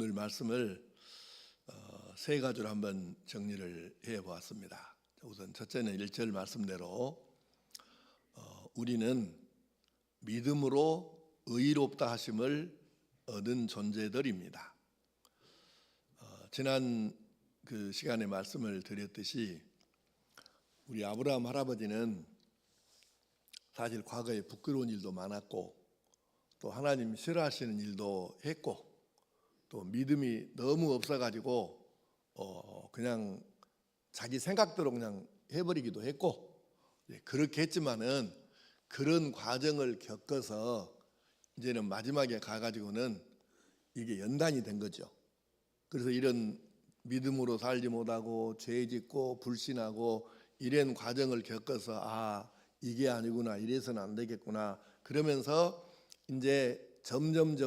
오늘 말씀을 세 가지로 한번 정리를 해보았습니다. 우선 첫째는 1절 말씀대로 우리는 믿음으로 의롭다 하심을 얻은 존재들입니다. 지난 그 시간에 말씀을 드렸듯이 우리 아브라함 할아버지는 사실 과거에 부끄러운 일도 많았고 또 하나님 싫어하시는 일도 했고 또 믿음이 너무 없어가지고 그냥 자기 생각대로 그냥 해버리기도 했고 그렇게 했지만은 그런 과정을 겪어서 이제는 마지막에 가가지고는 이게 연단이 된 거죠. 그래서 이런 믿음으로 살지 못하고 죄 짓고 불신하고 이런 과정을 겪어서 이게 아니구나, 이래서는 안 되겠구나 그러면서 이제 점점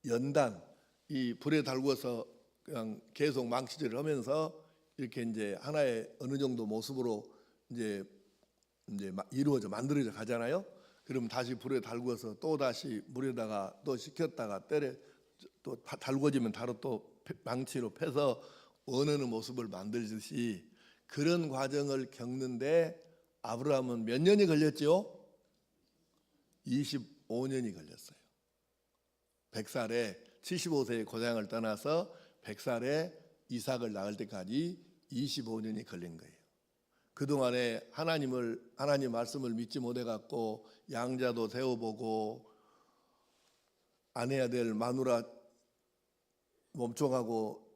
연단, 이 불에 달구어서 그냥 계속 망치질을 하면서 이렇게 이제 하나의 어느 정도 모습으로 이제 이루어져 만들어져 가잖아요. 그럼 다시 불에 달구어서 또 다시 물에다가 또 식혔다가 때려 또 달구어지면 바로 또 망치로 패서 원하는 모습을 만들듯이 그런 과정을 겪는데 아브라함은 몇 년이 걸렸죠? 25년이 걸렸어요. 100살에 75세의 고향을 떠나서 100살에 이삭을 낳을 때까지 25년이 걸린 거예요. 그동안에 하나님 말씀을 믿지 못해갖고 양자도 세워보고 안 해야 될 마누라 몸종하고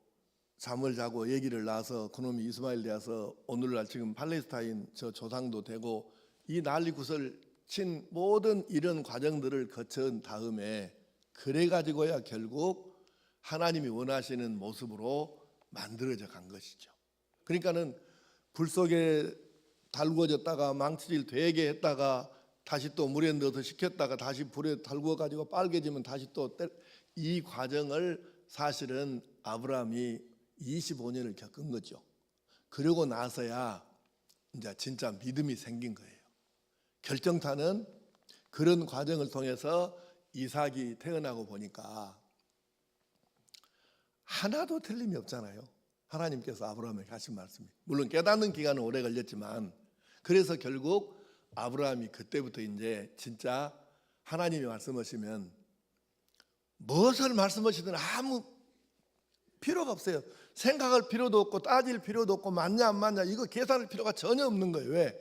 잠을 자고 얘기를 낳아서 그놈이 이스마엘 되어서 오늘날 지금 팔레스타인 저 조상도 되고 이 난리굿을 친 모든 이런 과정들을 거친 다음에 그래가지고야 결국 하나님이 원하시는 모습으로 만들어져 간 것이죠. 그러니까는 불 속에 달구어졌다가 망치질 되게 했다가 다시 또 물에 넣어서 식혔다가 다시 불에 달구어 가지고 빨개지면 다시 또 이 과정을 사실은 아브라함이 25년을 겪은 거죠. 그러고 나서야 이제 진짜 믿음이 생긴 거예요. 결정타는 그런 과정을 통해서 이삭이 태어나고 보니까 하나도 틀림이 없잖아요. 하나님께서 아브라함에게 하신 말씀이 물론 깨닫는 기간은 오래 걸렸지만 그래서 결국 아브라함이 그때부터 이제 진짜 하나님이 말씀하시면 무엇을 말씀하시든 아무 필요가 없어요. 생각할 필요도 없고 따질 필요도 없고 맞냐 안 맞냐 이거 계산할 필요가 전혀 없는 거예요. 왜?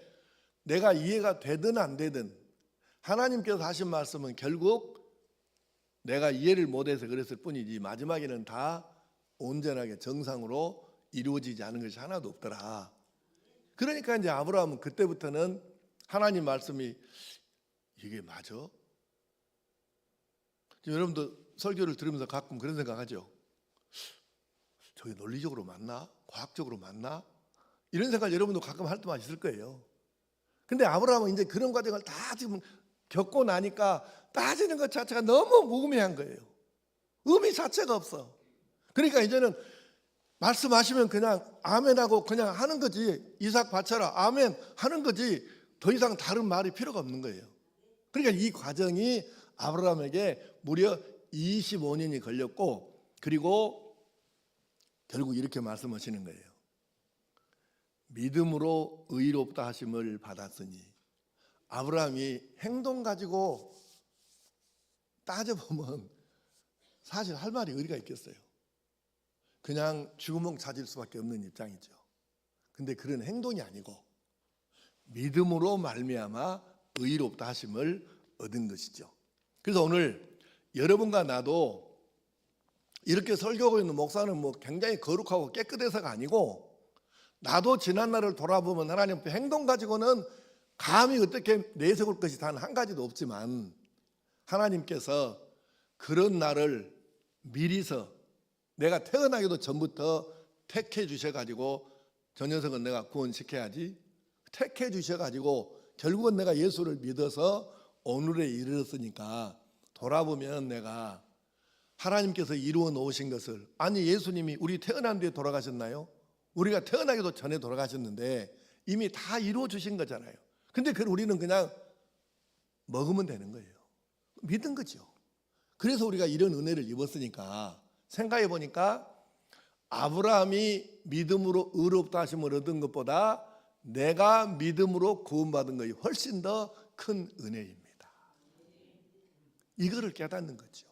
내가 이해가 되든 안 되든 하나님께서 하신 말씀은 결국 내가 이해를 못해서 그랬을 뿐이지 마지막에는 다 온전하게 정상으로 이루어지지 않은 것이 하나도 없더라. 그러니까 이제 아브라함은 그때부터는 하나님 말씀이 이게 맞아? 여러분도 설교를 들으면서 가끔 그런 생각하죠. 저게 논리적으로 맞나? 과학적으로 맞나? 이런 생각 여러분도 가끔 할 때만 있을 거예요. 근데 아브라함은 이제 그런 과정을 다 지금 겪고 나니까 따지는 것 자체가 너무 무의미한 거예요. 의미 자체가 없어. 그러니까 이제는 말씀하시면 그냥 아멘하고 그냥 하는 거지. 이삭 바쳐라 아멘 하는 거지. 더 이상 다른 말이 필요가 없는 거예요. 그러니까 이 과정이 아브라함에게 무려 25년이 걸렸고 그리고 결국 이렇게 말씀하시는 거예요. 믿음으로 의롭다 하심을 받았으니 아브라함이 행동 가지고 따져보면 사실 할 말이 어디가 있겠어요. 그냥 주구멍 찾을 수밖에 없는 입장이죠. 근데 그런 행동이 아니고 믿음으로 말미암아 의롭다 하심을 얻은 것이죠. 그래서 오늘 여러분과 나도 이렇게 설교하고 있는 목사는 뭐 굉장히 거룩하고 깨끗해서가 아니고 나도 지난날을 돌아보면 하나님 앞에 행동 가지고는 감히 어떻게 내세울 것이 단 한 가지도 없지만 하나님께서 그런 나를 미리서 내가 태어나기도 전부터 택해 주셔가지고 저 녀석은 내가 구원시켜야지 택해 주셔가지고 결국은 내가 예수를 믿어서 오늘에 이르렀으니까 돌아보면 내가 하나님께서 이루어 놓으신 것을 아니 예수님이 우리 태어난 뒤에 돌아가셨나요? 우리가 태어나기도 전에 돌아가셨는데 이미 다 이루어 주신 거잖아요. 근데 그걸 우리는 그냥 먹으면 되는 거예요. 믿은 거죠. 그래서 우리가 이런 은혜를 입었으니까 생각해 보니까 아브라함이 믿음으로 의롭다 하심을 얻은 것보다 내가 믿음으로 구원받은 것이 훨씬 더 큰 은혜입니다. 이거를 깨닫는 거죠.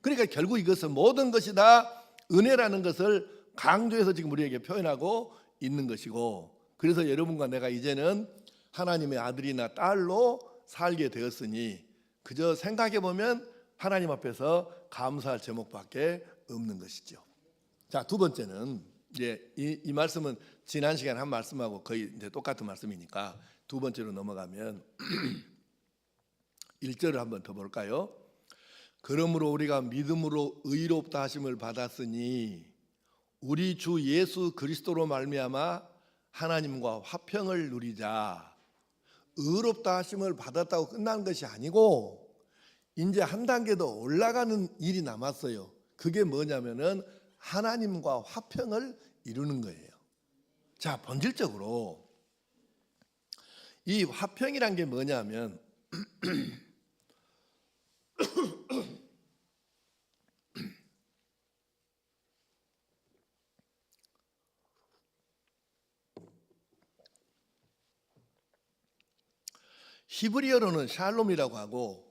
그러니까 결국 이것은 모든 것이 다 은혜라는 것을 강조해서 지금 우리에게 표현하고 있는 것이고, 그래서 여러분과 내가 이제는 하나님의 아들이나 딸로 살게 되었으니 그저 생각해 보면 하나님 앞에서 감사할 제목밖에 없는 것이죠. 자, 두 번째는 이제 이 말씀은 지난 시간에 한 말씀하고 거의 이제 똑같은 말씀이니까 두 번째로 넘어가면 1절을 한번 더 볼까요? 그러므로 우리가 믿음으로 의롭다 하심을 받았으니 우리 주 예수 그리스도로 말미암아 하나님과 화평을 누리자. 의롭다 하심을 받았다고 끝난 것이 아니고 이제 한 단계 더 올라가는 일이 남았어요. 그게 뭐냐면은 하나님과 화평을 이루는 거예요. 자, 본질적으로 이 화평이란 게 뭐냐면 히브리어로는 샬롬이라고 하고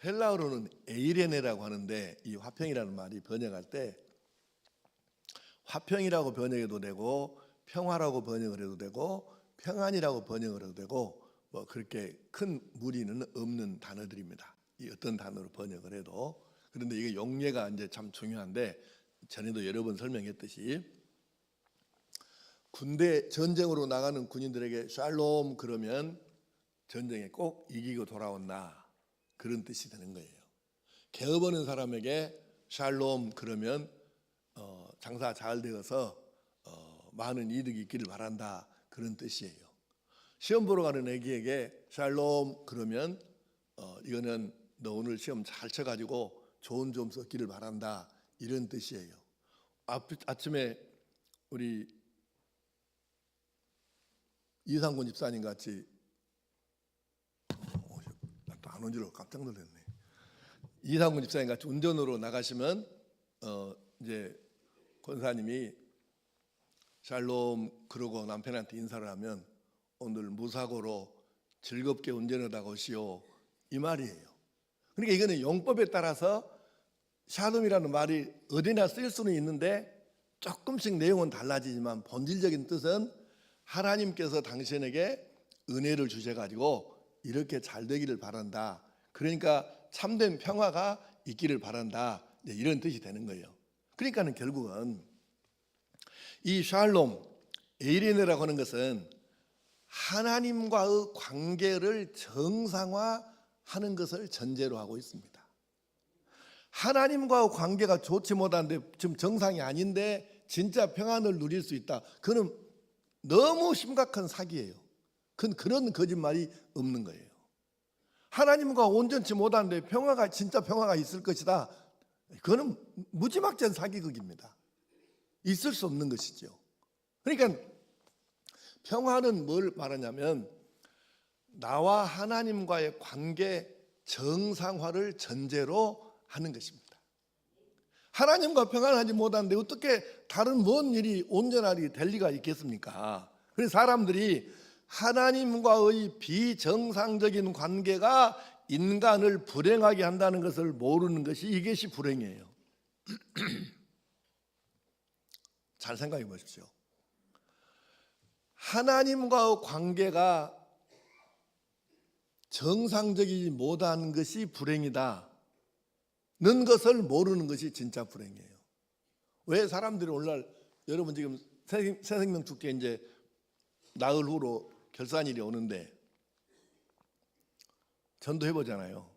헬라어로는 에이레네라고 하는데, 이 화평이라는 말이 번역할 때 화평이라고 번역해도 되고 평화라고 번역을 해도 되고 평안이라고 번역을 해도 되고 뭐 그렇게 큰 무리는 없는 단어들입니다. 이 어떤 단어로 번역을 해도. 그런데 이게 용례가 이제 참 중요한데, 전에도 여러 번 설명했듯이 군대 전쟁으로 나가는 군인들에게 샬롬 그러면 전쟁에 꼭 이기고 돌아온다, 그런 뜻이 되는 거예요. 개업하는 사람에게 샬롬 그러면 장사 잘 되어서 많은 이득이 있기를 바란다, 그런 뜻이에요. 시험 보러 가는 애기에게 샬롬 그러면 이거는 너 오늘 시험 잘 쳐가지고 좋은 점 썼기를 바란다, 이런 뜻이에요. 아침에 우리 이상군 집사님 같이 안 온 줄 깜짝 놀랐네. 이상군 집사님 같이 운전으로 나가시면 이제 권사님이 샬롬 그러고 남편한테 인사를 하면 오늘 무사고로 즐겁게 운전하다 오시오, 이 말이에요. 그러니까 이거는 용법에 따라서 샬롬이라는 말이 어디나 쓸 수는 있는데 조금씩 내용은 달라지지만 본질적인 뜻은 하나님께서 당신에게 은혜를 주셔가지고 이렇게 잘 되기를 바란다, 그러니까 참된 평화가 있기를 바란다, 이런 뜻이 되는 거예요. 그러니까는 결국은 이 샬롬 에이레네라고 하는 것은 하나님과의 관계를 정상화하는 것을 전제로 하고 있습니다. 하나님과의 관계가 좋지 못한데 지금 정상이 아닌데 진짜 평안을 누릴 수 있다, 그는 너무 심각한 사기예요. 그런 거짓말이 없는 거예요. 하나님과 온전치 못한데 진짜 평화가 있을 것이다, 그거는 무지막지한 사기극입니다. 있을 수 없는 것이죠. 그러니까 평화는 뭘 말하냐면 나와 하나님과의 관계 정상화를 전제로 하는 것입니다. 하나님과 평안하지 못한데 어떻게 다른 뭔 일이 온전하게 될 리가 있겠습니까? 그래서 사람들이 하나님과의 비정상적인 관계가 인간을 불행하게 한다는 것을 모르는 것이 이것이 불행이에요. 잘 생각해 보십시오. 하나님과의 관계가 정상적이지 못한 것이 불행이다 는 것을 모르는 것이 진짜 불행이에요. 왜 사람들이 오늘날, 여러분 지금 새생명 축제 이제 나흘 후로 결산일이 오는데 전도해 보잖아요.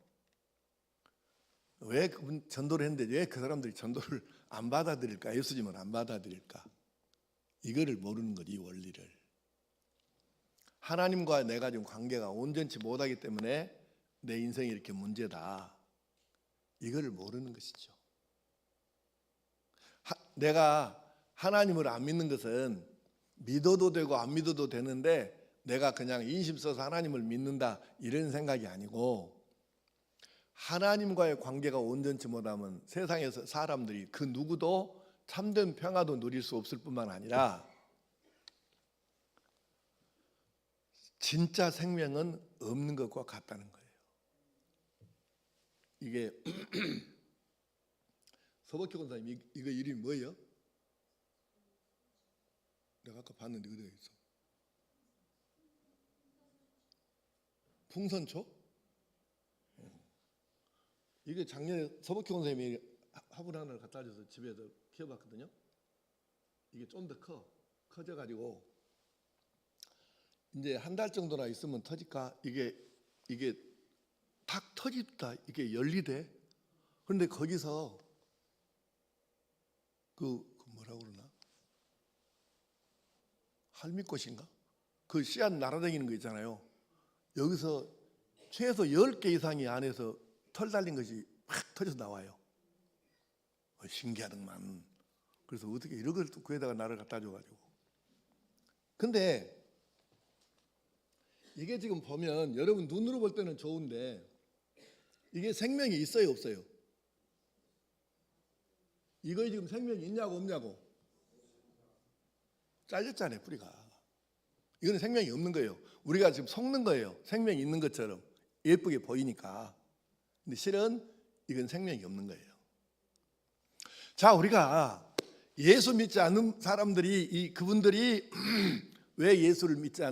왜 그분 전도를 했는데 왜 그 사람들이 전도를 안 받아들일까? 예수님을 안 받아들일까? 이거를 모르는 거지, 이 원리를. 하나님과 내가 지금 관계가 온전치 못하기 때문에 내 인생이 이렇게 문제다, 이거를 모르는 것이죠. 내가 하나님을 안 믿는 것은 믿어도 되고 안 믿어도 되는데 내가 그냥 인심 써서 하나님을 믿는다, 이런 생각이 아니고 하나님과의 관계가 온전치 못하면 세상에서 사람들이 그 누구도 참된 평화도 누릴 수 없을 뿐만 아니라 진짜 생명은 없는 것과 같다는 거예요. 이게 서복희 권사님 이거 이름이 뭐예요? 내가 아까 봤는데 어디에 있어? 풍선초? 이게 작년에 서복희 권사님이 화분 하나를 갖다 줘서 집에서 키워봤거든요. 이게 좀 더 커져가지고 이제 한 달 정도나 있으면 터질까? 이게 탁 터집다. 이게 열리대. 그런데 거기서 그 뭐라고 그러나? 할미꽃인가? 그 씨앗 날아다니는 거 있잖아요. 여기서 최소 10개 이상이 안에서 털 달린 것이 확 터져서 나와요. 신기하더만. 그래서 어떻게 이런 걸 또 그에다가 나를 갖다 줘가지고. 근데 이게 지금 보면 여러분 눈으로 볼 때는 좋은데 이게 생명이 있어요, 없어요? 이거에 지금 생명이 있냐고 없냐고? 잘렸잖아요, 뿌리가. 이거는 생명이 없는 거예요. 우리가 지금 속는 거예요. 생명이 있는 것처럼 예쁘게 보이니까. 근데 실은 이건 생명이 없는 거예요. 자, 우리가 예수 믿지 않는 사람들이 그분들이 왜 예수를 믿지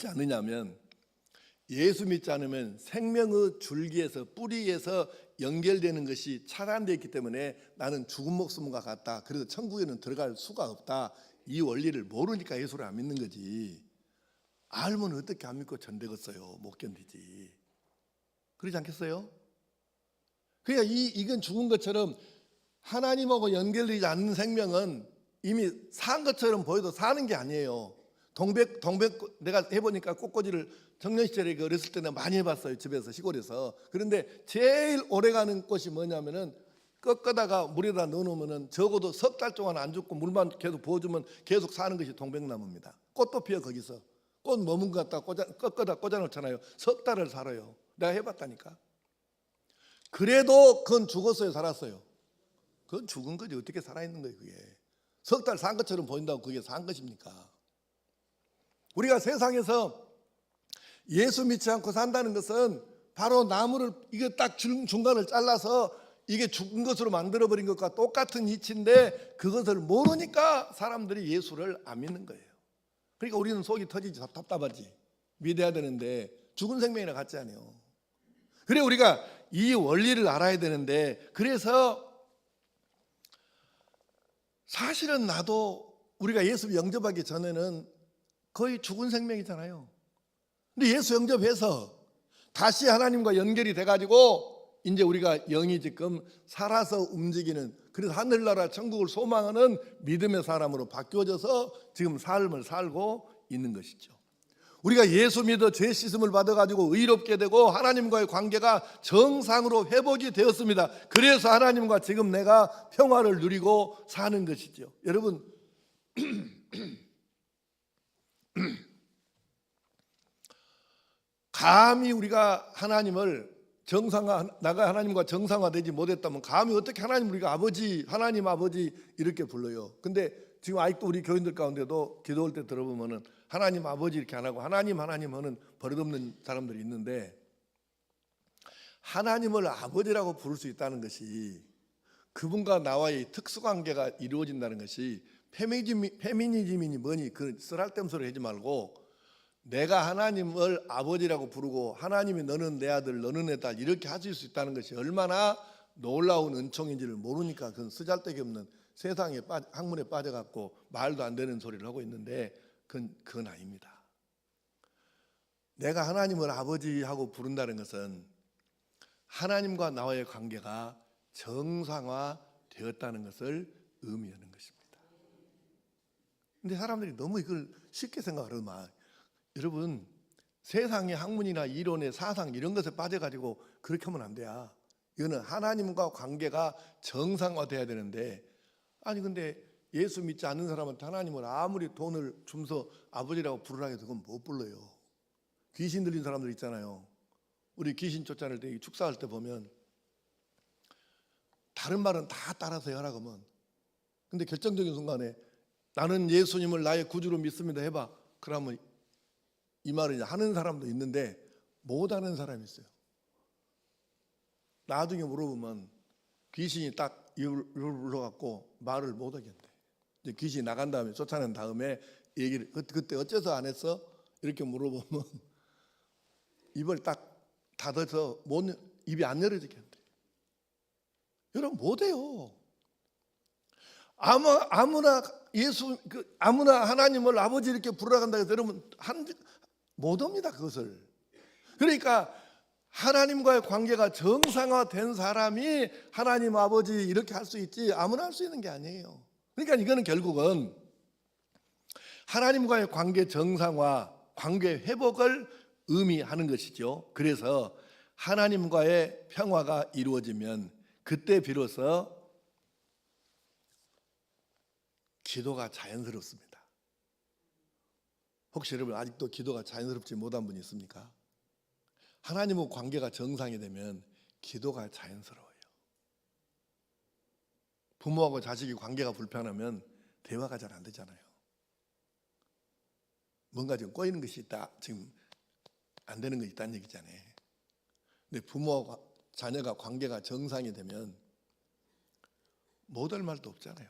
않느냐면 예수 믿지 않으면 생명의 줄기에서 뿌리에서 연결되는 것이 차단되어 있기 때문에 나는 죽은 목숨과 같다. 그래서 천국에는 들어갈 수가 없다. 이 원리를 모르니까 예수를 안 믿는 거지. 알면 어떻게 안 믿고 전되겠어요. 못 견디지. 그러지 않겠어요? 그러니까 이건 죽은 것처럼 하나님하고 연결되지 않는 생명은 이미 산 것처럼 보여도 사는 게 아니에요. 동백 내가 해보니까 꽃꽂이를 청년 시절에 어렸을 때 내가 많이 해봤어요. 집에서 시골에서. 그런데 제일 오래가는 꽃이 뭐냐면은 꺾어다가 물에다 넣어놓으면은 적어도 석 달 동안 안 죽고 물만 계속 부어주면 계속 사는 것이 동백나무입니다. 꽃도 피어 거기서. 꽃 머문 것 갖다 꺾어다 꽂아놓잖아요. 석 달을 살아요. 내가 해봤다니까. 그래도 그건 죽었어요, 살았어요? 그건 죽은 거지. 어떻게 살아있는 거예요, 그게. 석 달 산 것처럼 보인다고 그게 산 것입니까? 우리가 세상에서 예수 믿지 않고 산다는 것은 바로 나무를 이거 딱 중간을 잘라서 이게 죽은 것으로 만들어버린 것과 똑같은 이치인데 그것을 모르니까 사람들이 예수를 안 믿는 거예요. 그러니까 우리는 속이 터지지, 답답하지. 믿어야 되는데 죽은 생명이나 같지 않아요. 그래 우리가 이 원리를 알아야 되는데, 그래서 사실은 나도 우리가 예수 영접하기 전에는 거의 죽은 생명이잖아요. 근데 예수 영접해서 다시 하나님과 연결이 돼가지고 이제 우리가 영이 지금 살아서 움직이는, 그래서 하늘나라 천국을 소망하는 믿음의 사람으로 바뀌어져서 지금 삶을 살고 있는 것이죠. 우리가 예수 믿어 죄 씻음을 받아가지고 의롭게 되고 하나님과의 관계가 정상으로 회복이 되었습니다. 그래서 하나님과 지금 내가 평화를 누리고 사는 것이죠. 여러분 감히 우리가 하나님을 나가 하나님과 정상화되지 못했다면 감히 어떻게 하나님 우리가 아버지, 하나님 아버지 이렇게 불러요. 근데 지금 아직도 우리 교인들 가운데도 기도할 때 들어보면은 하나님 아버지 이렇게 안 하고 하나님 하는 버릇없는 사람들이 있는데, 하나님을 아버지라고 부를 수 있다는 것이 그분과 나와의 특수관계가 이루어진다는 것이 페미니즘이니 뭐니 그 쓰잘데없는 소리 하지 말고 내가 하나님을 아버지라고 부르고 하나님이 너는 내 아들 너는 내 딸 이렇게 하실 수 있다는 것이 얼마나 놀라운 은총인지를 모르니까 그건 쓰잘데기 없는 세상에 학문에 빠져갖고 말도 안 되는 소리를 하고 있는데 그건 아닙니다. 내가 하나님을 아버지하고 부른다는 것은 하나님과 나와의 관계가 정상화되었다는 것을 의미하는 것입니다. 근데 사람들이 너무 이걸 쉽게 생각하더만. 여러분 세상의 학문이나 이론의 사상 이런 것에 빠져가지고 그렇게 하면 안 돼요. 이거는 하나님과 관계가 정상화돼야 되는데, 아니 근데 예수 믿지 않는 사람한테 하나님을 아무리 돈을 주면서 아버지라고 부르라 해도 그건 못 불러요. 귀신 들린 사람들 있잖아요. 우리 귀신 쫓아낼 때 축사할 때 보면 다른 말은 다 따라서 하라고 하면, 근데 결정적인 순간에 나는 예수님을 나의 구주로 믿습니다 해봐. 그러면 이 말을 이제 하는 사람도 있는데 못하는 사람이 있어요. 나중에 물어보면 귀신이 딱 입을 불러갖고 말을 못하겠대. 이제 귀신이 나간 다음에, 쫓아낸 다음에 얘기를 그때 어째서 안 했어? 이렇게 물어보면 입을 딱 닫아서 입이 안 열어지게 한대. 여러분 못해요. 아무나 아무나 하나님을 아버지 이렇게 부르간다 해서 여러분 못합니다 그것을. 그러니까 하나님과의 관계가 정상화된 사람이 하나님 아버지 이렇게 할 수 있지 아무나 할 수 있는 게 아니에요. 그러니까 이거는 결국은 하나님과의 관계 정상화, 관계 회복을 의미하는 것이죠. 그래서 하나님과의 평화가 이루어지면 그때 비로소 기도가 자연스럽습니다. 혹시 여러분 아직도 기도가 자연스럽지 못한 분이 있습니까? 하나님과 관계가 정상이 되면 기도가 자연스러워요. 부모하고 자식이 관계가 불편하면 대화가 잘 안 되잖아요. 뭔가 지금 꼬이는 것이 있다, 지금 안 되는 것이 있다는 얘기잖아요. 근데 부모와 자녀가 관계가 정상이 되면 못할 말도 없잖아요.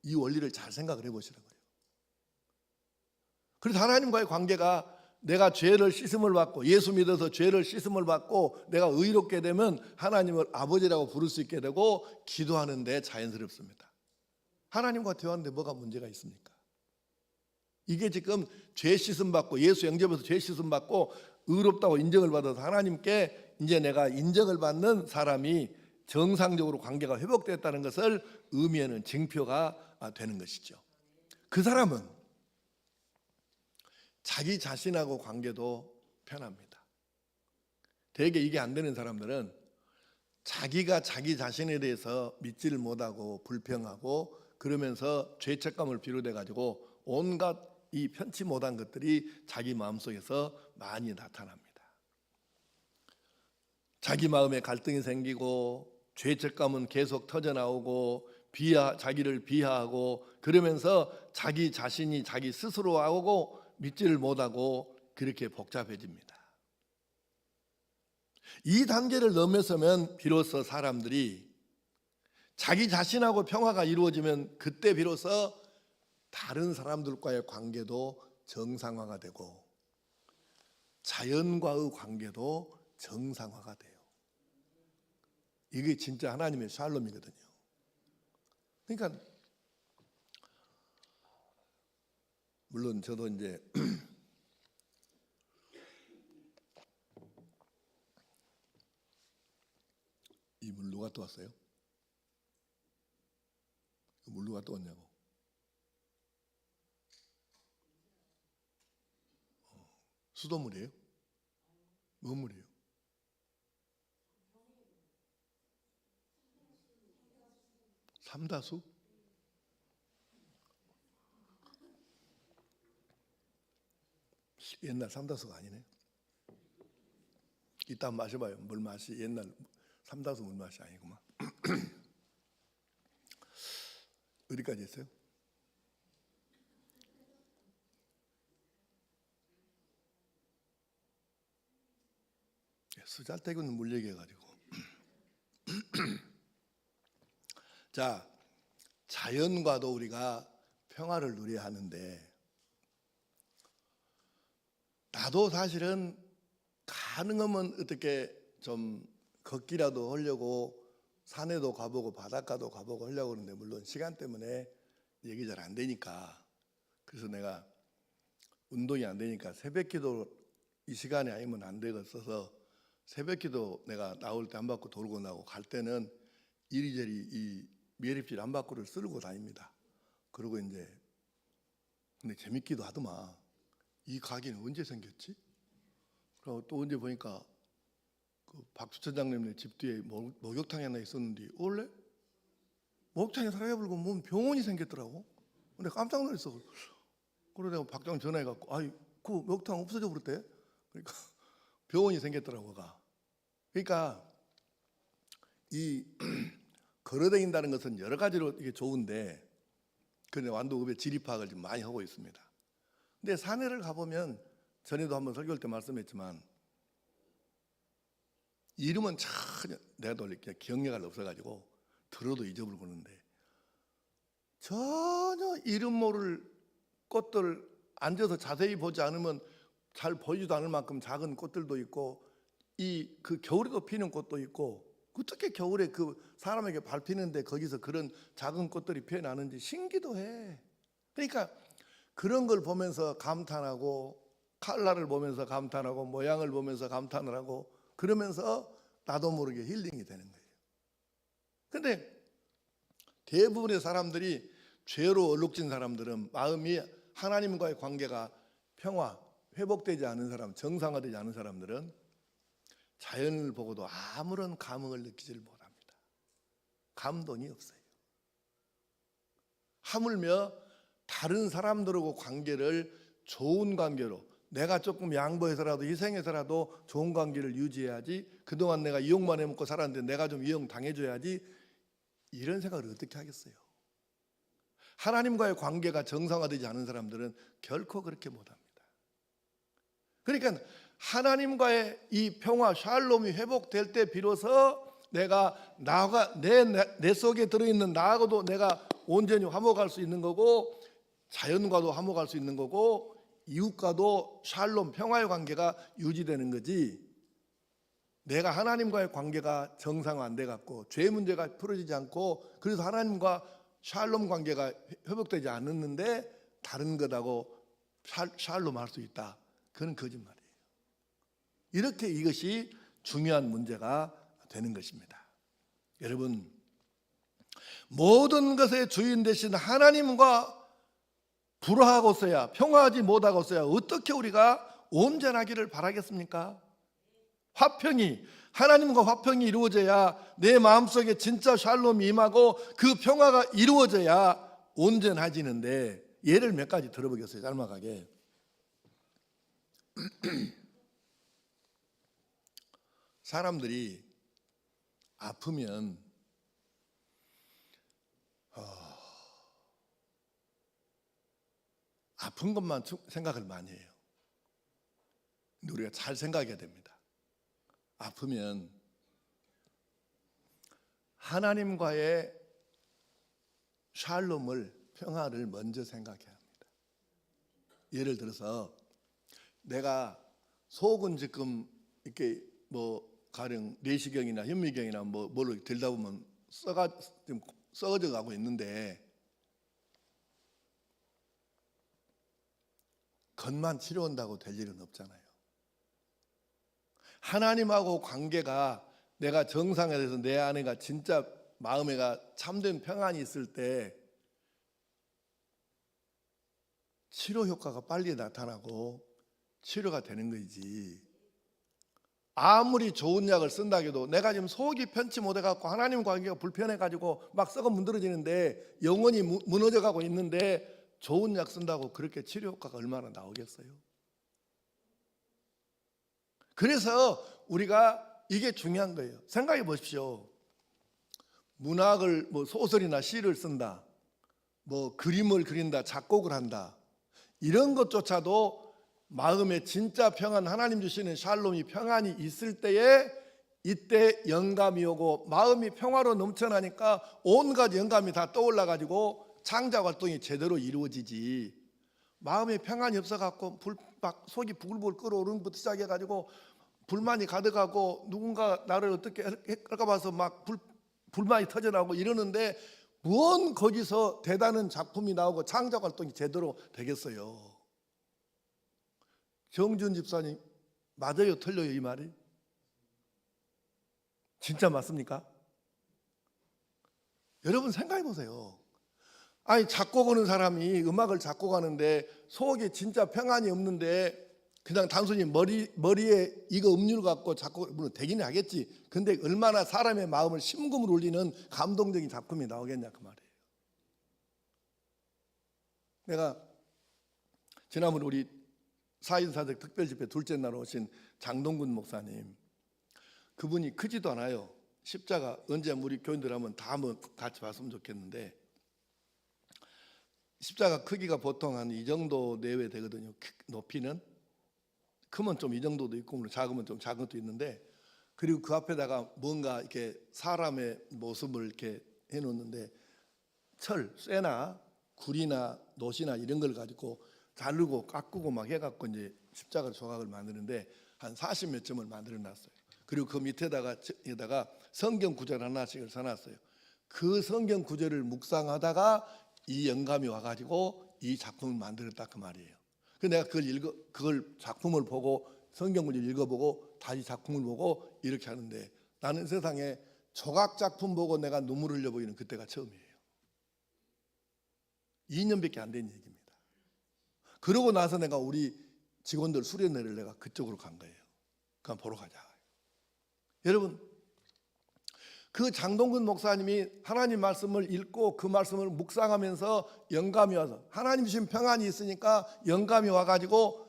이 원리를 잘 생각을 해보시라고요. 그래서 하나님과의 관계가 내가 죄를 씻음을 받고 예수 믿어서 죄를 씻음을 받고 내가 의롭게 되면 하나님을 아버지라고 부를 수 있게 되고 기도하는데 자연스럽습니다. 하나님과 대화하는데 뭐가 문제가 있습니까? 이게 지금 죄 씻음 받고 예수 영접해서 죄 씻음 받고 의롭다고 인정을 받아서 하나님께 이제 내가 인정을 받는 사람이 정상적으로 관계가 회복됐다는 것을 의미하는 징표가 되는 것이죠. 그 사람은 자기 자신하고 관계도 편합니다. 대개 이게 안 되는 사람들은 자기가 자기 자신에 대해서 믿지를 못하고 불평하고 그러면서 죄책감을 비롯해 가지고 온갖 이 편치 못한 것들이 자기 마음속에서 많이 나타납니다. 자기 마음에 갈등이 생기고 죄책감은 계속 터져나오고 자기를 비하하고 그러면서 자기 자신이 자기 스스로하고 믿지를 못하고 그렇게 복잡해집니다. 이 단계를 넘어서면 비로소 사람들이 자기 자신하고 평화가 이루어지면 그때 비로소 다른 사람들과의 관계도 정상화가 되고 자연과의 관계도 정상화가 돼요. 이게 진짜 하나님의 샬롬이거든요. 그러니까 물론 저도 이제 이 물 누가 떠왔어요? 물 누가 떠왔냐고. 수돗물이에요? 뭔 물이에요? 삼다수? 옛날 삼다수가 아니네. 이따 마셔봐요. 물 맛이 옛날 삼다수 물 맛이 아니구만. 어디까지 했어요? 쓰잘데기는 물 얘기해가지고. 자, 자연과도 우리가 평화를 누려야 하는데 나도 사실은 가능하면 어떻게 좀 걷기라도 하려고 산에도 가보고 바닷가도 가보고 하려고 하는데 물론 시간 때문에 얘기 잘 안 되니까 그래서 내가 운동이 안 되니까 새벽기도 이 시간이 아니면 안 되겠어서 새벽기도 내가 나올 때 한 바퀴 돌고 나고 갈 때는 이리저리 이 매립질 한 바퀴를 쓸고 다닙니다. 그리고 이제 근데 재밌기도 하더만 이 가게는 언제 생겼지? 그리고 또 언제 보니까 그 박주천장님네 집 뒤에 목욕탕이 하나 있었는데 원래 목욕탕에 사람이 불고 뭔 병원이 생겼더라고. 근데 깜짝 놀랐어. 그러다 박장 전화해갖고 아이 그 목욕탕 없어져 버렸대. 그러니까 병원이 생겼더라고가. 그러니까 이 걸어다닌다는 것은 여러 가지로 이게 좋은데, 근데 완도읍에 지리파악을 지금 많이 하고 있습니다. 근데 산에를 가보면, 전에도 한번 설교할 때 말씀했지만, 이름은 전혀 내가 이렇게 기억력이 없어가지고 들어도 잊어버리는데, 전혀 이름 모를 꽃들 앉아서 자세히 보지 않으면 잘 보이지도 않을 만큼 작은 꽃들도 있고, 그 겨울에도 피는 꽃도 있고, 어떻게 겨울에 그 사람에게 밟히는데 거기서 그런 작은 꽃들이 피어나는지 신기도 해. 그러니까 그런 걸 보면서 감탄하고, 칼라를 보면서 감탄하고, 모양을 보면서 감탄을 하고, 그러면서 나도 모르게 힐링이 되는 거예요. 근데 대부분의 사람들이, 죄로 얼룩진 사람들은, 마음이 하나님과의 관계가 평화, 회복되지 않은 사람, 정상화되지 않은 사람들은 자연을 보고도 아무런 감흥을 느끼지를 못합니다. 감동이 없어요. 하물며 다른 사람들하고 관계를 좋은 관계로, 내가 조금 양보해서라도 희생해서라도 좋은 관계를 유지해야지, 그동안 내가 이용만 해먹고 살았는데 내가 좀 이용 당해줘야지, 이런 생각을 어떻게 하겠어요? 하나님과의 관계가 정상화되지 않은 사람들은 결코 그렇게 못합니다. 그러니까 하나님과의 이 평화, 샬롬이 회복될 때 비로소 내가 내 속에 들어있는 나하고도 내가 온전히 화목할 수 있는 거고, 자연과도 화목할 수 있는 거고, 이웃과도 샬롬, 평화의 관계가 유지되는 거지, 내가 하나님과의 관계가 정상화 안 돼 갖고 죄 문제가 풀어지지 않고, 그래서 하나님과 샬롬 관계가 회복되지 않았는데 다른 것하고 샬롬 할 수 있다. 그건 거짓말이에요. 이렇게 이것이 중요한 문제가 되는 것입니다. 여러분, 모든 것의 주인 되신 하나님과 불화하고서야, 평화하지 못하고서야 어떻게 우리가 온전하기를 바라겠습니까? 하나님과 화평이 이루어져야 내 마음속에 진짜 샬롬이 임하고 그 평화가 이루어져야 온전해지는데, 예를 몇 가지 들어보겠어요. 짤막하게. 사람들이 아프면 아픈 것만 생각을 많이 해요. 근데 우리가 잘 생각해야 됩니다. 아프면 하나님과의 샬롬을, 평화를 먼저 생각해야 합니다. 예를 들어서 내가 속은 지금 이렇게 가령 내시경이나 현미경이나 뭐를 들다 보면 좀 썩어져 가고 있는데, 겉만 치료한다고 될 일은 없잖아요. 하나님하고 관계가, 내가 정상에 대해서 내 안에가 진짜 마음에가 참된 평안이 있을 때 치료 효과가 빨리 나타나고 치료가 되는 거지. 아무리 좋은 약을 쓴다 해도 내가 지금 속이 편치 못해갖고 하나님 관계가 불편해가지고 막 썩어 문드러지는데, 영혼이 무너져가고 있는데 좋은 약 쓴다고 그렇게 치료 효과가 얼마나 나오겠어요? 그래서 우리가 이게 중요한 거예요. 생각해 보십시오. 문학을, 소설이나 시를 쓴다, 그림을 그린다, 작곡을 한다, 이런 것조차도 마음에 진짜 평안, 하나님 주시는 샬롬이, 평안이 있을 때에, 이때 영감이 오고 마음이 평화로 넘쳐나니까 온갖 영감이 다 떠올라 가지고 창작 활동이 제대로 이루어지지, 마음에 평안이 없어갖고 막 속이 부글부글 끓어오르는 것부터 시작해가지고 불만이 가득하고, 누군가 나를 어떻게 할까 봐서 막 불만이 터져나오고 이러는데, 뭔 거기서 대단한 작품이 나오고 창작 활동이 제대로 되겠어요? 정준 집사님, 맞아요 틀려요 이 말이? 진짜 맞습니까? 여러분 생각해 보세요. 아니, 작곡하는 사람이 음악을 작곡하는데 속에 진짜 평안이 없는데 그냥 단순히 머리에 이거 음료를 갖고 작곡, 물론 되기는 하겠지. 근데 얼마나 사람의 마음을 심금을 울리는 감동적인 작품이 나오겠냐 그 말이에요. 내가 지난번에 우리 4.1사적 특별집회 둘째 날 오신 장동근 목사님, 그분이 크지도 않아요. 십자가 언제 우리 교인들 하면 다 한번 같이 봤으면 좋겠는데, 십자가 크기가 보통 한 이 정도 내외 되거든요. 높이는 크면 좀 이 정도도 있고 작으면 좀 작은 것도 있는데, 그리고 그 앞에다가 뭔가 이렇게 사람의 모습을 이렇게 해놓는데, 쇠나 굴이나 놋이나 이런 걸 가지고 자르고 깎고 막 해갖고 이제 십자가 조각을 만드는데 한 40몇 점을 만들어 놨어요. 그리고 그 밑에다가 성경 구절 하나씩을 써놨어요. 그 성경 구절을 묵상하다가 이 영감이 와가지고 이 작품을 만들었다 그 말이에요. 그래서 내가 그걸 작품을 보고 성경 구절 읽어보고 다시 작품을 보고 이렇게 하는데, 나는 세상에 조각 작품 보고 내가 눈물 흘려 보이는 그때가 처음이에요. 2년밖에 안 된 얘기입니다. 그러고 나서 내가 우리 직원들 수련회를 내가 그쪽으로 간 거예요. 그냥 보러 가자. 여러분, 그 장동근 목사님이 하나님 말씀을 읽고 그 말씀을 묵상하면서 영감이 와서, 하나님 주신 평안이 있으니까 영감이 와가지고,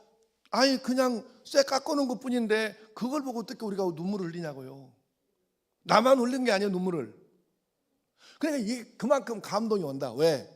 아니 그냥 쇠 깎아놓은 것 뿐인데 그걸 보고 어떻게 우리가 눈물을 흘리냐고요. 나만 흘린 게 아니에요, 눈물을. 그러니까 그만큼 감동이 온다. 왜?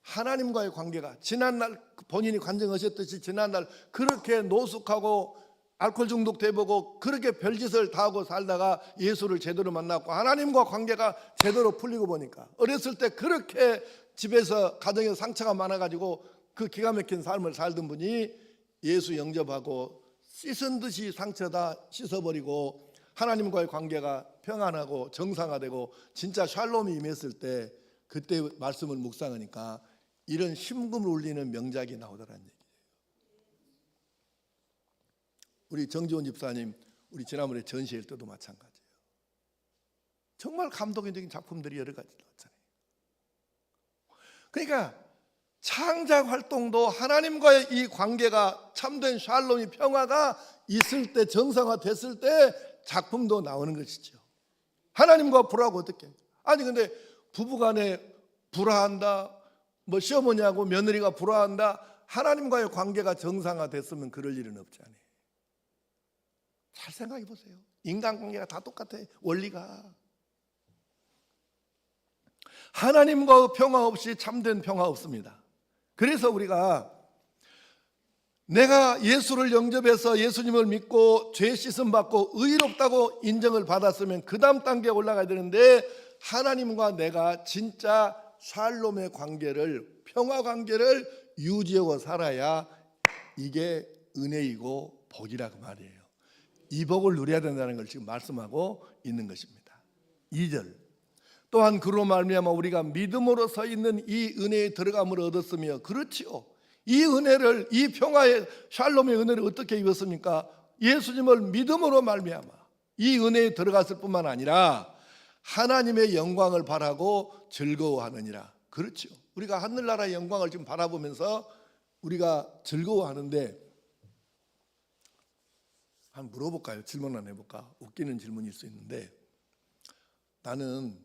하나님과의 관계가 지난날 본인이 간증하셨듯이 지난날 그렇게 노숙하고 알코올 중독돼보고 그렇게 별짓을 다 하고 살다가 예수를 제대로 만났고 하나님과 관계가 제대로 풀리고 보니까, 어렸을 때 그렇게 집에서 가정에서 상처가 많아가지고 그 기가 막힌 삶을 살던 분이 예수 영접하고 씻은 듯이 상처 다 씻어버리고 하나님과의 관계가 평안하고 정상화되고 진짜 샬롬이 임했을 때, 그때 말씀을 묵상하니까 이런 심금을 울리는 명작이 나오더라는 얘기예요. 우리 정지원 집사님, 우리 지난번에 전시할 때도 마찬가지예요. 정말 감동적인 작품들이 여러 가지 나왔잖아요. 그러니까 창작 활동도 하나님과의 이 관계가 참된 샬롬이 평화가 있을 때, 정상화됐을 때 작품도 나오는 것이죠. 하나님과 불화하고 어떻게? 아니 근데 부부간에 불화한다, 뭐 시어머니하고 며느리가 불화한다, 하나님과의 관계가 정상화됐으면 그럴 일은 없잖아요. 잘 생각해 보세요. 인간관계가 다 똑같아, 원리가. 하나님과의 평화 없이 참된 평화 없습니다. 그래서 우리가 내가 예수를 영접해서 예수님을 믿고 죄 씻음 받고 의롭다고 인정을 받았으면 그 다음 단계에 올라가야 되는데, 하나님과 내가 진짜 샬롬의 관계를, 평화 관계를 유지하고 살아야 이게 은혜이고 복이라고 말이에요. 이 복을 누려야 된다는 걸 지금 말씀하고 있는 것입니다. 2절, 또한 그로 말미암아 우리가 믿음으로 서 있는 이 은혜에 들어감을 얻었으며, 그렇지요. 이 은혜를, 이 평화의 샬롬의 은혜를 어떻게 입었습니까? 예수님을 믿음으로 말미암아 이 은혜에 들어갔을 뿐만 아니라 하나님의 영광을 바라고 즐거워하느니라. 그렇죠. 우리가 하늘나라의 영광을 지금 바라보면서 우리가 즐거워하는데, 한번 물어볼까요? 질문 하나 해볼까? 웃기는 질문일 수 있는데, 나는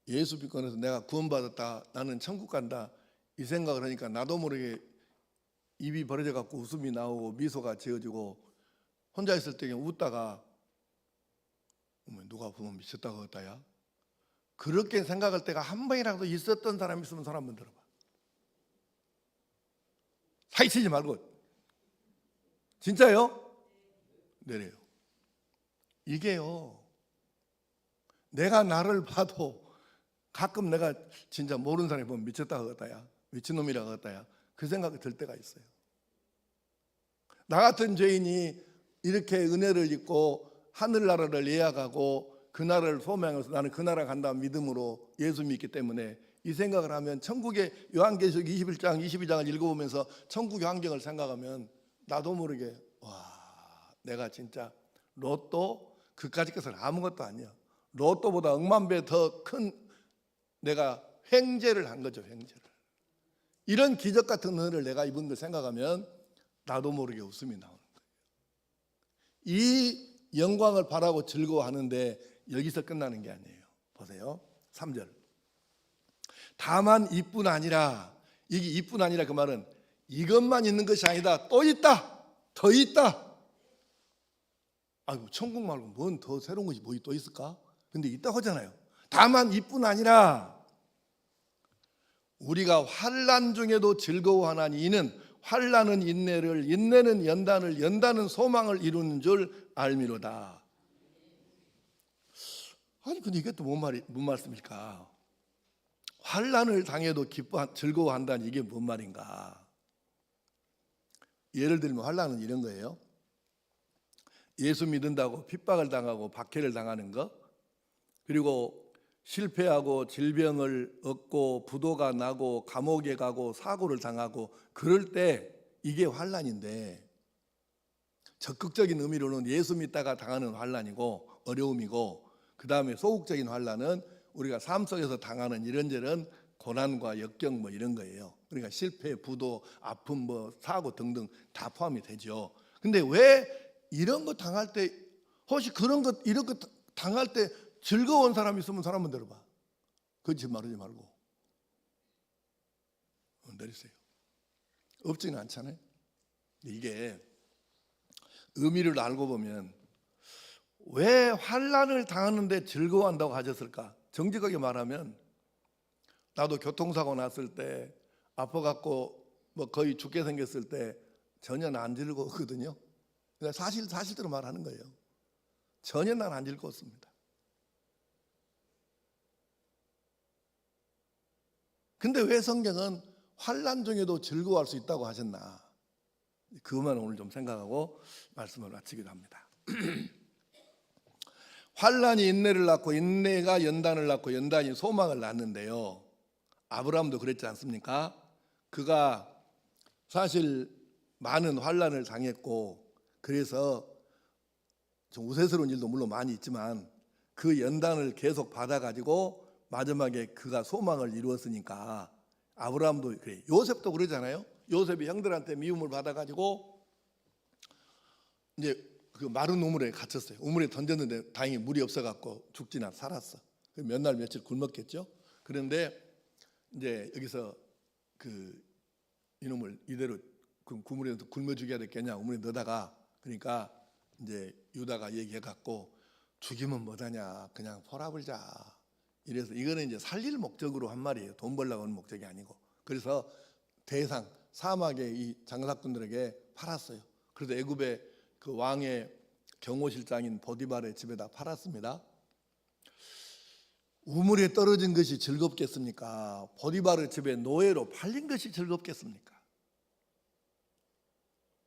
예수 믿고 나서 내가 구원받았다, 나는 천국 간다, 이 생각을 하니까 나도 모르게 입이 벌어져 갖고 웃음이 나오고 미소가 지어지고, 혼자 있을 때 그냥 웃다가 누가 보면 미쳤다고 했다야, 그렇게 생각할 때가 한 번이라도 있었던 사람이 있으면 손 한번 들어봐. 사기치지 말고. 진짜요? 내려요. 이게요, 내가 나를 봐도 가끔 내가 진짜 모르는 사람이 보면 미쳤다고 했다야, 미친놈이라고 했다야, 그 생각이 들 때가 있어요. 나 같은 죄인이 이렇게 은혜를 입고 하늘나라를 예약하고 그 나라를 소망해서 나는 그 나라 간다 믿음으로 예수 믿기 때문에, 이 생각을 하면 천국의 요한계시록 21장 22장을 읽어보면서 천국의 환경을 생각하면 나도 모르게, 와, 내가 진짜 로또, 그까짓 것은 아무것도 아니야, 로또보다 억만 배 더 큰 내가 횡재를 한 거죠. 횡재를. 이런 기적 같은 은혜를 내가 입은 걸 생각하면 나도 모르게 웃음이 나오는 거예요. 이 영광을 바라고 즐거워하는데 여기서 끝나는 게 아니에요. 보세요. 3절. 다만 이뿐 아니라, 이게 이뿐 아니라 그 말은 이것만 있는 것이 아니다, 또 있다. 더 있다. 아이고, 천국 말고 뭔 더 새로운 것이 뭐 또 있을까? 근데 있다고 하잖아요. 다만 이뿐 아니라 우리가 환난 중에도 즐거워하나니 이는 환난은 인내를, 인내는 연단을, 연단은 소망을 이루는 줄 알미로다. 아니 근데 이게 또 뭔 말씀일까? 환난을 당해도 즐거워한다니 이게 뭔 말인가? 예를 들면 환난은 이런 거예요. 예수 믿는다고 핍박을 당하고 박해를 당하는 거, 그리고 실패하고 질병을 얻고 부도가 나고 감옥에 가고 사고를 당하고 그럴 때 이게 환난인데, 적극적인 의미로는 예수 믿다가 당하는 환난이고 어려움이고, 그 다음에 소극적인 환난은 우리가 삶 속에서 당하는 이런저런 고난과 역경 뭐 이런 거예요. 그러니까 실패, 부도, 아픔, 뭐 사고 등등 다 포함이 되죠. 근데 왜 이런 거 당할 때, 혹시 그런 것 이런 거 당할 때 즐거운 사람 있으면 사람 한번 들어봐. 거짓말 하지 말고 내리세요. 없지는 않잖아요. 이게 의미를 알고 보면 왜 환난을 당하는데 즐거워한다고 하셨을까? 정직하게 말하면 나도 교통사고 났을 때 아파갖고 뭐 거의 죽게 생겼을 때 전혀 안 즐거웠거든요. 그러니까 사실대로 말하는 거예요. 전혀 난 안 즐거웠습니다. 근데 왜 성경은 환난 중에도 즐거워할 수 있다고 하셨나? 그것만 오늘 좀 생각하고 말씀을 마치기도 합니다. 환난이 인내를 낳고 인내가 연단을 낳고 연단이 소망을 낳는데요, 아브라함도 그랬지 않습니까? 그가 사실 많은 환난을 당했고 그래서 좀 우세스러운 일도 물론 많이 있지만 그 연단을 계속 받아가지고 마지막에 그가 소망을 이루었으니까 아브라함도 그래. 요셉도 그러잖아요. 요셉이 형들한테 미움을 받아가지고 이제 그 마른 우물에 갇혔어요. 우물에 던졌는데 다행히 물이 없어갖고 죽지나 살았어. 몇 날 며칠 굶었겠죠. 그런데 이제 여기서 그 이놈을 이대로 그 우물에 굶어 죽여야 되겠냐, 우물에 넣다가, 그러니까 이제 유다가 얘기해갖고 죽이면 뭐하냐, 그냥 포라불자. 이래서 이거는 이제 살릴 목적으로 한 말이에요. 돈 벌려고 하는 목적이 아니고. 그래서 대상 사막의 이 장사꾼들에게 팔았어요. 그래서 애굽의 그 왕의 경호실장인 보디발의 집에다 팔았습니다. 우물에 떨어진 것이 즐겁겠습니까? 보디발의 집에 노예로 팔린 것이 즐겁겠습니까?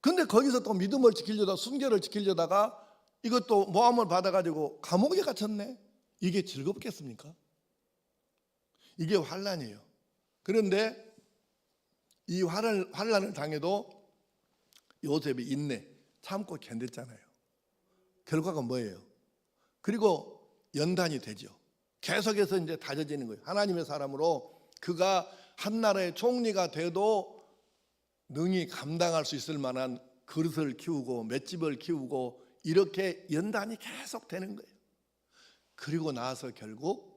근데 거기서 또 믿음을 지키려다 순결을 지키려다가 이것도 모함을 받아가지고 감옥에 갇혔네. 이게 즐겁겠습니까? 이게 환난이에요. 그런데 이 환난을 당해도 요셉이 인내 참고 견뎠잖아요. 결과가 뭐예요? 그리고 연단이 되죠. 계속해서 이제 다져지는 거예요. 하나님의 사람으로 그가 한 나라의 총리가 돼도 능히 감당할 수 있을 만한 그릇을 키우고 맷집을 키우고 이렇게 연단이 계속 되는 거예요. 그리고 나서 결국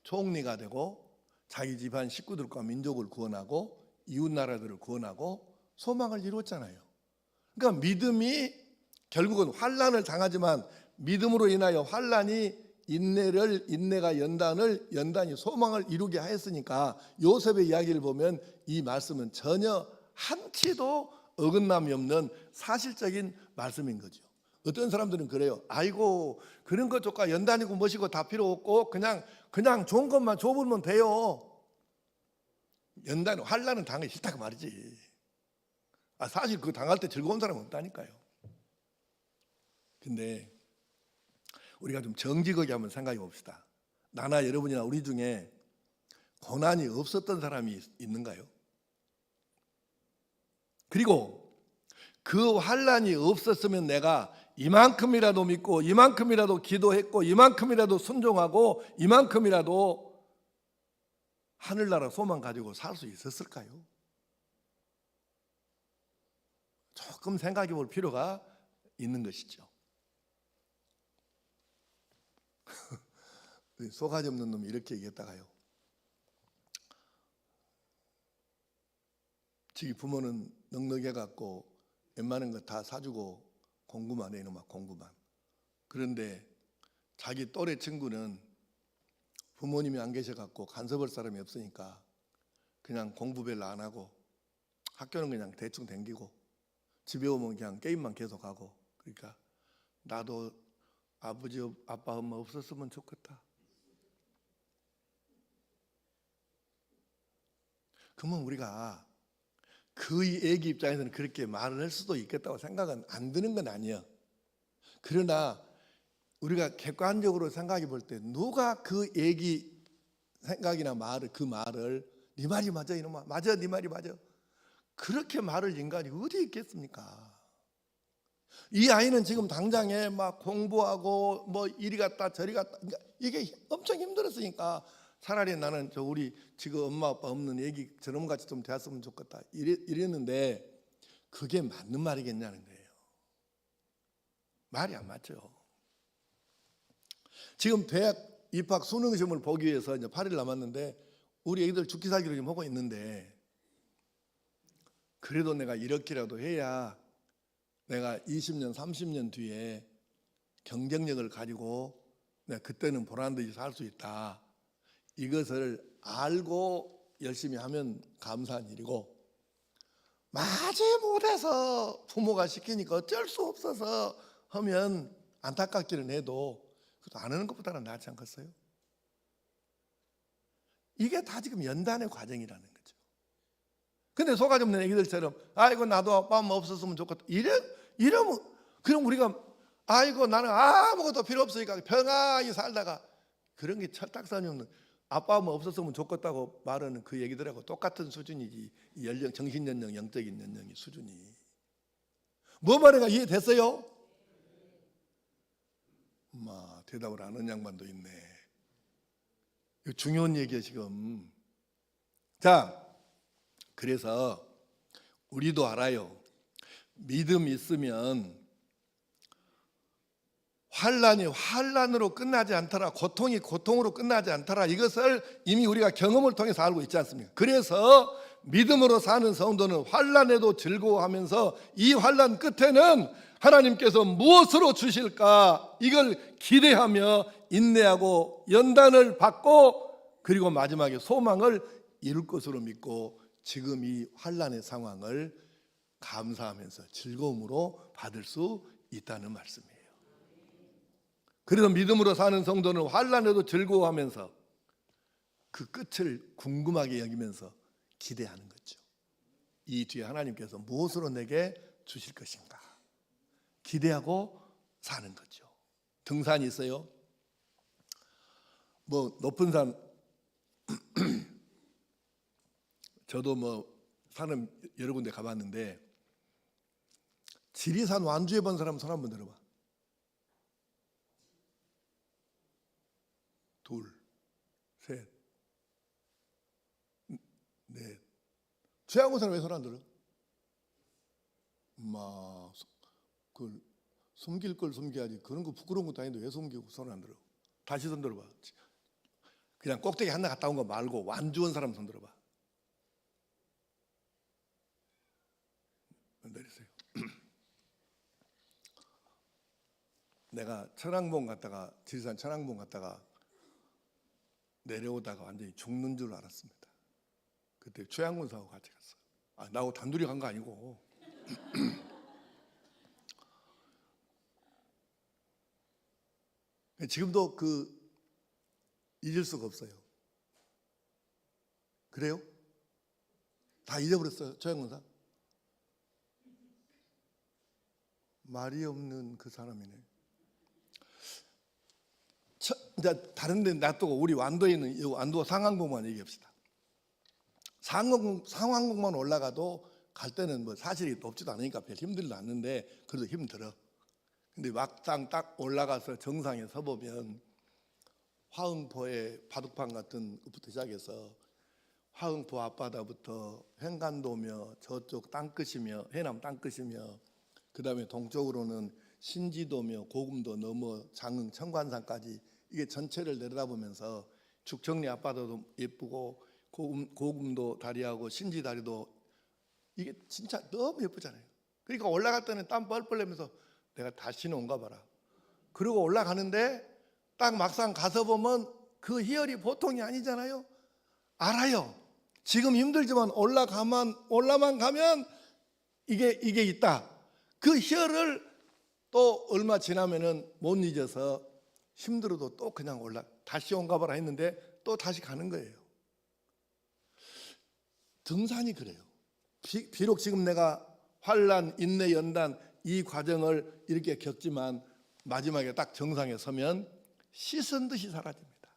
총리가 되고 자기 집안 식구들과 민족을 구원하고 이웃 나라들을 구원하고 소망을 이루었잖아요. 그러니까 믿음이 결국은 환난을 당하지만 믿음으로 인하여 환난이 인내가 연단을, 연단이 소망을 이루게 하였으니까 요셉의 이야기를 보면 이 말씀은 전혀 한치도 어긋남이 없는 사실적인 말씀인 거죠. 어떤 사람들은 그래요. 아이고 그런 것 조까 연단이고 뭐시고 다 필요 없고 그냥 좋은 것만 줘보면 돼요. 연단, 환난은 당하기 싫다고 말이지. 사실 그 당할 때 즐거운 사람은 없다니까요. 근데 우리가 좀 정직하게 한번 생각해 봅시다. 나나 여러분이나 우리 중에 고난이 없었던 사람이 있는가요? 그리고 그 환난이 없었으면 내가 이만큼이라도 믿고 이만큼이라도 기도했고 이만큼이라도 순종하고 이만큼이라도 하늘나라 소망 가지고 살 수 있었을까요? 조금 생각해 볼 필요가 있는 것이죠. 소가지 없는 놈이 이렇게 얘기했다가요, 자기 부모는 넉넉해 갖고 웬만한 거 다 사주고 공부만 해 이놈아 공부만. 그런데 자기 또래 친구는 부모님이 안 계셔갖고 간섭할 사람이 없으니까 그냥 공부 별로 안 하고 학교는 그냥 대충 댕기고 집에 오면 그냥 게임만 계속하고. 그러니까 나도 아버지 아빠 엄마 없었으면 좋겠다. 그러면 우리가 그 애기 입장에서는 그렇게 말을 할 수도 있겠다고 생각은 안 드는 건 아니에요. 그러나 우리가 객관적으로 생각해 볼 때 누가 그 애기 생각이나 그 말을 네 말이 맞아 이놈아 맞아 네 말이 맞아 그렇게 말을 인간이 어디 있겠습니까? 이 아이는 지금 당장에 막 공부하고 뭐 이리 갔다 저리 갔다 이게 엄청 힘들었으니까 차라리 나는 저 우리 지금 엄마 아빠 없는 애기 저놈 같이 좀 되었으면 좋겠다 이랬는데 그게 맞는 말이겠냐는 거예요. 말이 안 맞죠. 지금 대학 입학 수능 시험을 보기 위해서 이제 8일 남았는데 우리 애기들 죽기 살기로 지금 하고 있는데 그래도 내가 이렇게라도 해야 내가 20년 30년 뒤에 경쟁력을 가지고 내가 그때는 보란듯이 살 수 있다. 이것을 알고 열심히 하면 감사한 일이고 마지 못해서 부모가 시키니까 어쩔 수 없어서 하면 안타깝기는 해도 그것도 안 하는 것보다는 낫지 않겠어요? 이게 다 지금 연단의 과정이라는 거죠. 근데 속아지 없는 애기들처럼 아이고 나도 아빠 엄마 없었으면 좋겠다 이러면 그럼 우리가 아이고 나는 아무것도 필요 없으니까 평안히 살다가 그런 게 철딱선이 없는 아빠 엄마 없었으면 좋겠다고 말하는 그 얘기들하고 똑같은 수준이지. 연령, 정신연령, 영적인 연령의 수준이. 뭐 말인가 이해됐어요? 대답을 안 하는 양반도 있네. 이거 중요한 얘기야 지금. 자, 그래서 우리도 알아요. 믿음 있으면 환난이 환난으로 끝나지 않더라. 고통이 고통으로 끝나지 않더라. 이것을 이미 우리가 경험을 통해서 알고 있지 않습니까? 그래서 믿음으로 사는 성도는 환난에도 즐거워하면서 이 환난 끝에는 하나님께서 무엇으로 주실까 이걸 기대하며 인내하고 연단을 받고 그리고 마지막에 소망을 이룰 것으로 믿고 지금 이 환난의 상황을 감사하면서 즐거움으로 받을 수 있다는 말씀이에요. 그래서 믿음으로 사는 성도는 환난에도 즐거워하면서 그 끝을 궁금하게 여기면서 기대하는 거죠. 이 뒤에 하나님께서 무엇으로 내게 주실 것인가 기대하고 사는 거죠. 등산이 있어요. 뭐 높은 산 저도 뭐 산은 여러 군데 가봤는데 지리산 완주해 본 사람 손 한번 들어봐. 둘, 셋, 넷. 최양호 사람 왜 손 안 들어? 그 숨길 걸 숨겨야지. 그런 거 부끄러운 것도 아닌데 왜 숨기고 손 안 들어? 다시 손 들어봐. 그냥 꼭대기 하나 갔다 온 거 말고 완주한 사람 손 들어봐. 내리세요. 내가 천왕봉 갔다가 지리산 천왕봉 갔다가 내려오다가 완전히 죽는 줄 알았습니다. 그때 최양군 사하고 같이 갔어. 나하고 단둘이 간 거 아니고. 지금도 잊을 수가 없어요. 그래요? 다 잊어버렸어요, 최양군사? 말이 없는 그 사람이네. 이제 다른 데 놔두고 우리 완도에 있는 완도 상황봉만 얘기합시다. 상황봉만 올라가도 갈 때는 뭐 사실이 높지도 않으니까 별 힘들지 않는데 그래도 힘들어. 근데 막상 딱 올라가서 정상에 서보면 화흥포의 바둑판 같은 것부터 시작해서 화흥포 앞바다부터 횡간도며 저쪽 땅끝이며 해남 땅끝이며 그 다음에 동쪽으로는 신지도며 고금도 넘어 장흥 청관산까지 이게 전체를 내려다보면서 죽정리 앞바다도 예쁘고 고금도 다리하고 신지 다리도 이게 진짜 너무 예쁘잖아요. 그러니까 올라갈 때는 땀 뻘뻘 내면서 내가 다시는 온가 봐라. 그리고 올라가는데 딱 막상 가서 보면 그 희열이 보통이 아니잖아요. 알아요. 지금 힘들지만 올라만 가면 이게 있다. 그 희열을 또 얼마 지나면은 못 잊어서 힘들어도 또 그냥 다시 온가 봐라 했는데 또 다시 가는 거예요. 등산이 그래요. 비록 지금 내가 환난, 인내, 연단 이 과정을 이렇게 겪지만 마지막에 딱 정상에 서면 씻은 듯이 사라집니다.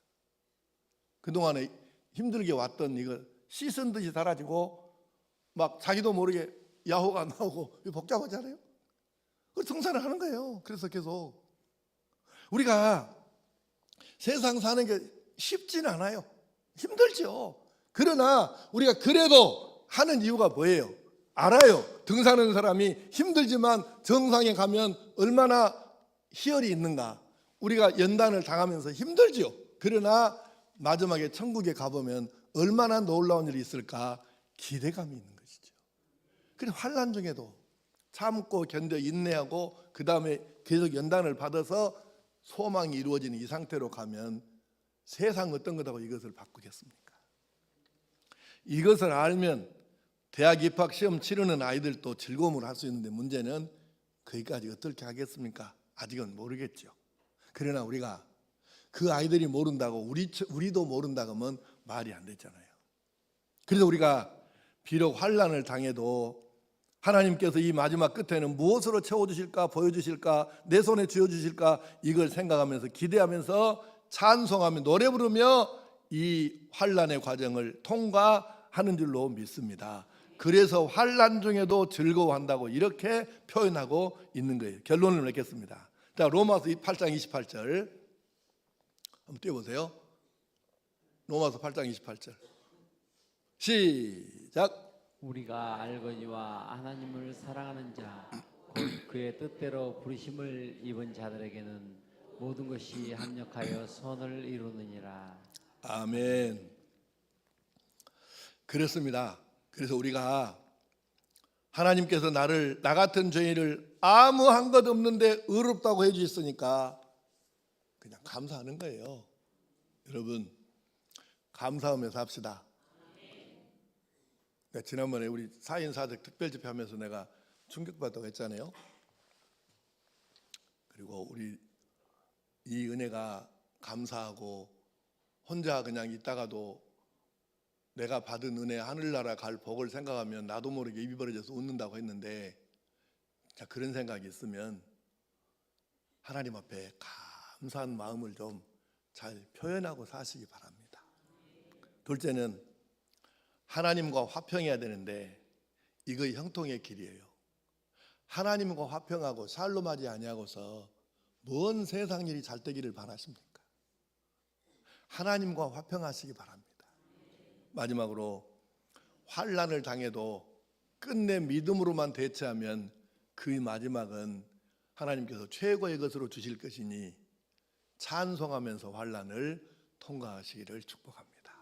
그동안에 힘들게 왔던 이걸 씻은 듯이 사라지고 막 자기도 모르게 야호가 나오고 복잡하잖아요. 그 등산을 하는 거예요. 그래서 계속 우리가 세상 사는 게 쉽지는 않아요. 힘들죠. 그러나 우리가 그래도 하는 이유가 뭐예요? 알아요. 등산하는 사람이 힘들지만 정상에 가면 얼마나 희열이 있는가. 우리가 연단을 당하면서 힘들죠. 그러나 마지막에 천국에 가보면 얼마나 놀라운 일이 있을까 기대감이 있는 것이죠. 그래서 환난 중에도 참고 견뎌 인내하고 그 다음에 계속 연단을 받아서 소망이 이루어지는 이 상태로 가면 세상 어떤 것하고 이것을 바꾸겠습니까? 이것을 알면 대학 입학 시험 치르는 아이들도 즐거움을 할 수 있는데 문제는 거기까지 어떻게 하겠습니까? 아직은 모르겠죠. 그러나 우리가 그 아이들이 모른다고 우리도 모른다고 하면 말이 안 되잖아요. 그래서 우리가 비록 환난을 당해도 하나님께서 이 마지막 끝에는 무엇으로 채워주실까, 보여주실까, 내 손에 쥐어주실까 이걸 생각하면서 기대하면서 찬송하며 노래 부르며 이 환난의 과정을 통과하는 줄로 믿습니다. 그래서 환난 중에도 즐거워한다고 이렇게 표현하고 있는 거예요. 결론을 맺겠습니다. 자, 로마서 8장 28절 한번 띄워보세요. 로마서 8장 28절 시작. 우리가 알거니와 하나님을 사랑하는 자 곧 그의 뜻대로 부르심을 입은 자들에게는 모든 것이 합력하여 선을 이루느니라. 아멘. 그렇습니다. 그래서 우리가 하나님께서 나 같은 죄인을 아무 한 것 없는데 의롭다고 해주셨으니까 그냥 감사하는 거예요. 여러분 감사하면서 합시다. 지난번에 우리 4인 4색 특별집회하면서 내가 충격받다고 했잖아요. 그리고 우리 이 은혜가 감사하고 혼자 그냥 있다가도 내가 받은 은혜 하늘나라 갈 복을 생각하면 나도 모르게 입이 벌어져서 웃는다고 했는데, 자, 그런 생각이 있으면 하나님 앞에 감사한 마음을 좀 잘 표현하고 사시기 바랍니다. 둘째는 하나님과 화평해야 되는데 이거 형통의 길이에요. 하나님과 화평하고 샬롬하지 아니하고서 뭔 세상 일이 잘 되기를 바라십니까? 하나님과 화평하시기 바랍니다. 마지막으로 환난을 당해도 끝내 믿음으로만 대처하면 그 마지막은 하나님께서 최고의 것으로 주실 것이니 찬송하면서 환난을 통과하시기를 축복합니다.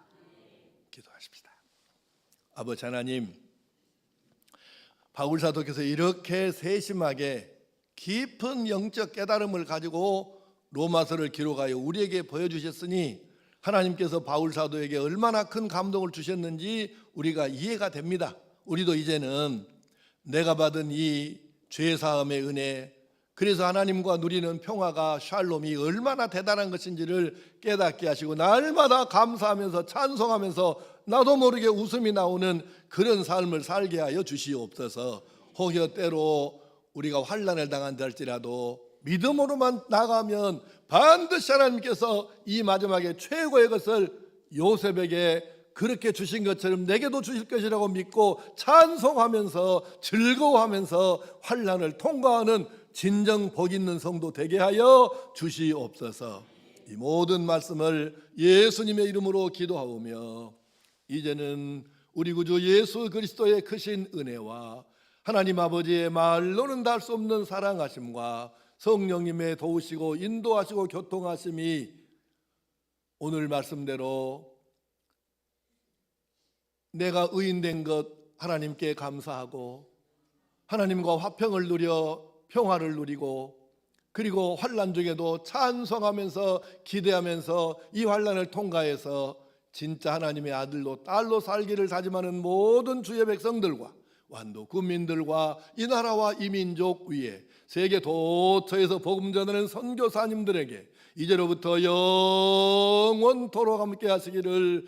기도하십시다. 아버지 하나님, 바울 사도께서 이렇게 세심하게 깊은 영적 깨달음을 가지고 로마서를 기록하여 우리에게 보여주셨으니 하나님께서 바울 사도에게 얼마나 큰 감동을 주셨는지 우리가 이해가 됩니다. 우리도 이제는 내가 받은 이 죄사함의 은혜, 그래서 하나님과 누리는 평화가 샬롬이 얼마나 대단한 것인지를 깨닫게 하시고 날마다 감사하면서 찬송하면서 나도 모르게 웃음이 나오는 그런 삶을 살게 하여 주시옵소서. 혹여 때로 우리가 환난을 당한달지라도 믿음으로만 나가면 반드시 하나님께서 이 마지막에 최고의 것을 요셉에게 그렇게 주신 것처럼 내게도 주실 것이라고 믿고 찬송하면서 즐거워하면서 환난을 통과하는 진정 복 있는 성도 되게 하여 주시옵소서. 이 모든 말씀을 예수님의 이름으로 기도하오며 이제는 우리 구주 예수 그리스도의 크신 은혜와 하나님 아버지의 말로는 달 수 없는 사랑하심과 성령님의 도우시고 인도하시고 교통하심이 오늘 말씀대로 내가 의인된 것 하나님께 감사하고 하나님과 화평을 누려 평화를 누리고 그리고 환난 중에도 찬송하면서 기대하면서 이 환난을 통과해서 진짜 하나님의 아들로 딸로 살기를 다짐하는 모든 주의 백성들과 완도 국민들과 이 나라와 이 민족 위에 세계 도처에서 복음 전하는 선교사님들에게 이제로부터 영원토록 함께 하시기를